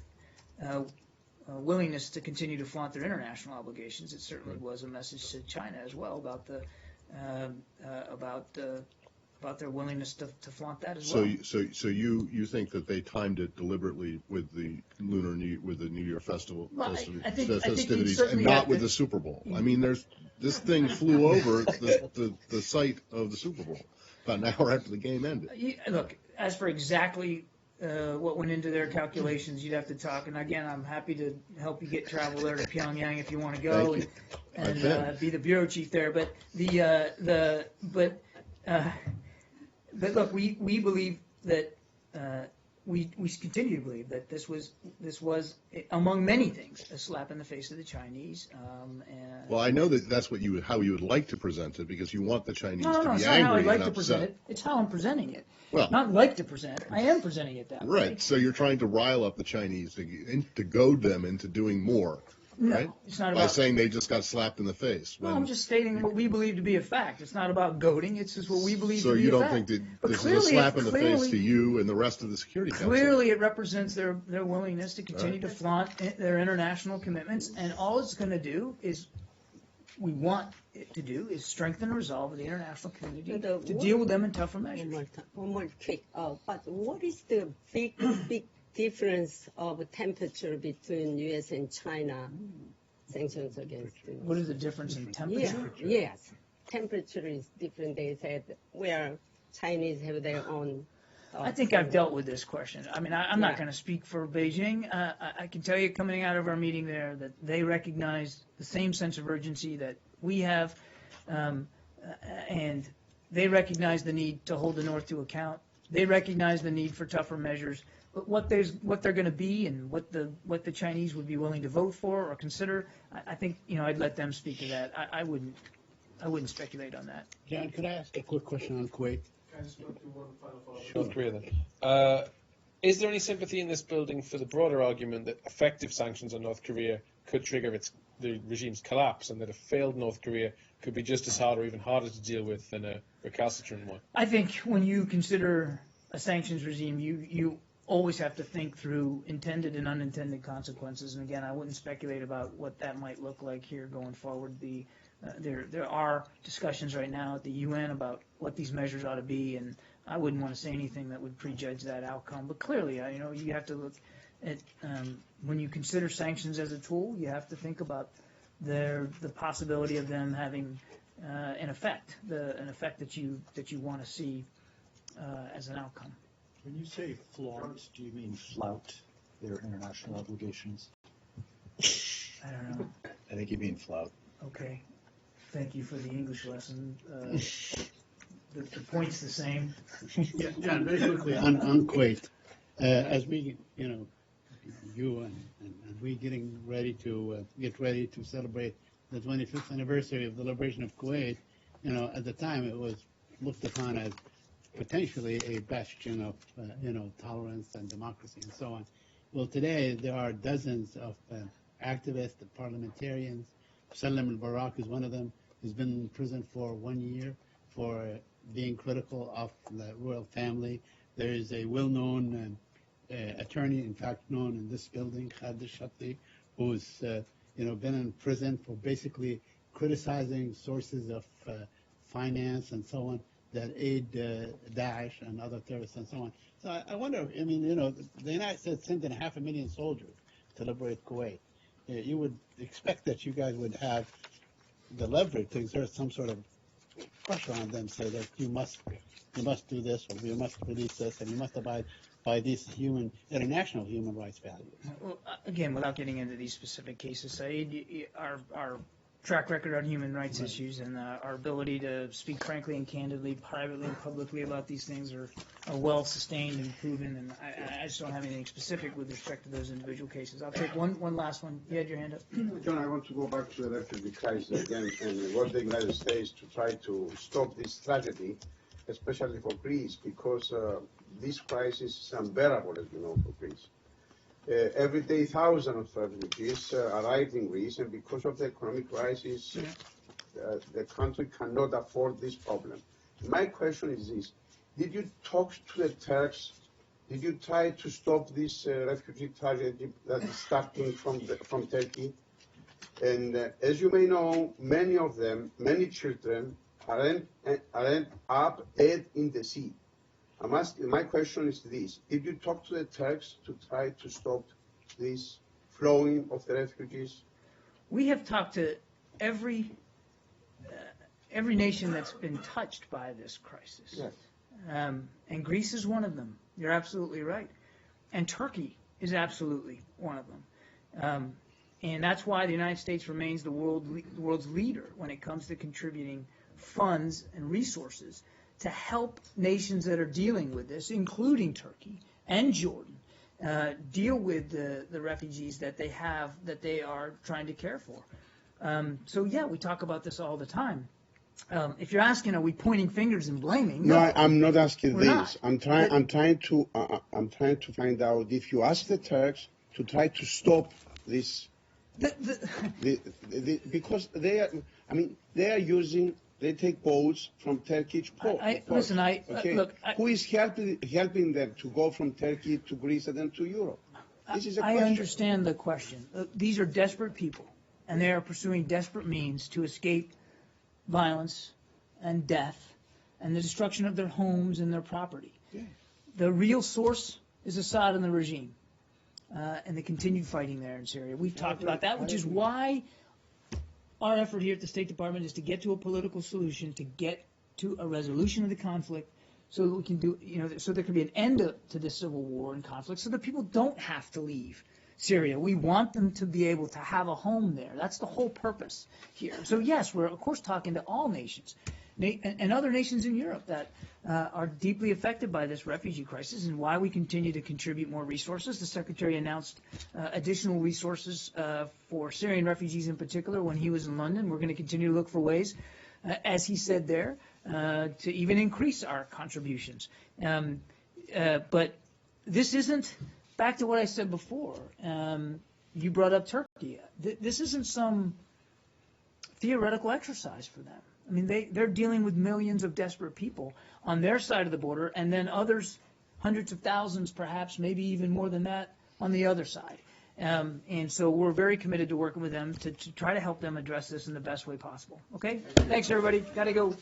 Speaker 1: willingness to continue to flaunt their international obligations, it certainly was a message to China as well about their willingness to flaunt that as well.
Speaker 2: So you think that they timed it deliberately with the New Year festival festivities, and not with the Super Bowl? I mean, this thing flew over the site of the Super Bowl about an hour after the game ended.
Speaker 1: Look, as for exactly what went into their calculations, you'd have to talk. And again, I'm happy to help you get travel there to Pyongyang if you want to go and be the bureau chief there. But But look, we believe that we continue to believe that this was among many things a slap in the face of the Chinese.
Speaker 2: Well, I know that's how you would like to present it, because you want the Chinese to be angry and upset.
Speaker 1: No, it's not how I'd like to present it. It's how I'm presenting it. Well, not like to present. I am presenting it that way.
Speaker 2: Right. So you're trying to rile up the Chinese to goad them into doing more.
Speaker 1: No,
Speaker 2: right?
Speaker 1: it's not
Speaker 2: By
Speaker 1: about.
Speaker 2: saying they just got slapped in the face.
Speaker 1: No,
Speaker 2: when-
Speaker 1: I'm just stating what we believe to be a fact. It's not about goading. It's just what we believe
Speaker 2: So
Speaker 1: to be
Speaker 2: you
Speaker 1: a
Speaker 2: don't
Speaker 1: fact.
Speaker 2: think that
Speaker 1: But
Speaker 2: this is a
Speaker 1: clearly-
Speaker 2: slap in the face
Speaker 1: clearly-
Speaker 2: to you and the rest of the Security Council?
Speaker 1: Clearly, it represents their willingness to continue
Speaker 2: Right.
Speaker 1: to flaunt their international commitments, and all it's going to do is, we want it to do, is strengthen the resolve of the international community to deal with them in tougher measures.
Speaker 14: One more quick. But what is the big difference of temperature between U.S. and China sanctions against?
Speaker 1: What is the difference in temperature?
Speaker 14: Yes, temperature is different. They said where Chinese have their own.
Speaker 1: I think I've dealt with this question. I mean, I'm not going to speak for Beijing. I can tell you, coming out of our meeting there, that they recognize the same sense of urgency that we have, and they recognize the need to hold the North to account. They recognize the need for tougher measures. But what they're going to be and what the Chinese would be willing to vote for or consider, I think I'd let them speak to that. I wouldn't speculate on that.
Speaker 5: John, could I ask a quick question on Kuwait?
Speaker 4: North Korea then. Is there any sympathy in this building for the broader argument that effective sanctions on North Korea could trigger the regime's collapse, and that a failed North Korea could be just as hard or even harder to deal with than a recalcitrant one?
Speaker 1: I think when you consider a sanctions regime, you always have to think through intended and unintended consequences. And again, I wouldn't speculate about what that might look like here going forward. There are discussions right now at the UN about what these measures ought to be, and I wouldn't want to say anything that would prejudge that outcome. But clearly, you have to look at when you consider sanctions as a tool, you have to think about the possibility of them having an effect that you want to see as an outcome.
Speaker 16: When you say flaunt, do you mean flout their international obligations?
Speaker 1: I don't know.
Speaker 16: I think you mean flout.
Speaker 1: Okay. Thank you for the English lesson. The point's the same.
Speaker 5: Yeah, John, very quickly on Kuwait. As we, you and we get ready to celebrate the 25th anniversary of the liberation of Kuwait, at the time it was looked upon as potentially a bastion of, tolerance and democracy and so on. Well, today there are dozens of activists and parliamentarians. Salam al-Barak is one of them. He's been in prison for 1 year for being critical of the royal family. There is a well-known attorney, in fact known in this building, Khalid al-Shatti, who's been in prison for basically criticizing sources of finance and so on that aid Daesh and other terrorists and so on. So I wonder, the United States sent in 500,000 soldiers to liberate Kuwait. You would expect that you guys would have the leverage to exert some sort of pressure on them, say that you must do this, or you must release this, and you must abide by these international human rights values.
Speaker 1: Well, again, without getting into these specific cases, Saeed, our track record on human rights issues and our ability to speak frankly and candidly, privately and publicly about these things are well sustained and proven, and I just don't have anything specific with respect to those individual cases. I'll take one last one. You had your hand up.
Speaker 17: John, I want to go back to the refugee crisis again and what the United States to try to stop this tragedy, especially for Greece, because this crisis is unbearable, as you know, for Greece. Every day, thousands of refugees arrive in Greece, and because of the economic crisis, the country cannot afford this problem. My question is this: did you talk to the Turks? Did you try to stop this refugee tragedy that is starting from Turkey? And as you may know, many of them, many children, are end up dead in the sea. My question is this: did you talk to the Turks to try to stop this flowing of the refugees?
Speaker 1: We have talked to every nation that's been touched by this crisis.
Speaker 17: Yes.
Speaker 1: And Greece is one of them. You're absolutely right. And Turkey is absolutely one of them. And that's why the United States remains the world's leader when it comes to contributing funds and resources to help nations that are dealing with this, including Turkey and Jordan, deal with the refugees that they have, that they are trying to care for. So yeah, we talk about this all the time. If you're asking, are we pointing fingers and blaming?
Speaker 17: No, I'm not asking
Speaker 1: We're
Speaker 17: this.
Speaker 1: not.
Speaker 17: I'm trying to find out if you ask the Turks to try to stop this Because they are, they take boats from Turkish ports. Who is helping them to go from Turkey to Greece and then to Europe? This is a question.
Speaker 1: I understand the question. These are desperate people, and they are pursuing desperate means to escape violence and death and the destruction of their homes and their property.
Speaker 17: Yeah.
Speaker 1: The real source is Assad and the regime, and the continued fighting there in Syria. We've talked about that, which is why our effort here at the State Department is to get to a political solution, to get to a resolution of the conflict, so that we can do, so there can be an end to this civil war and conflict, so that people don't have to leave Syria. We want them to be able to have a home there. That's the whole purpose here. So yes, we're of course talking to all nations and other nations in Europe that are deeply affected by this refugee crisis, and why we continue to contribute more resources. The Secretary announced additional resources for Syrian refugees in particular when he was in London. We're going to continue to look for ways, as he said there, to even increase our contributions. But this isn't, back to what I said before, you brought up Turkey. This isn't some theoretical exercise for them. I mean, they're dealing with millions of desperate people on their side of the border, and then others, hundreds of thousands perhaps, maybe even more than that, on the other side. And so we're very committed to working with them to try to help them address this in the best way possible. Okay? Thanks, everybody. Got to go.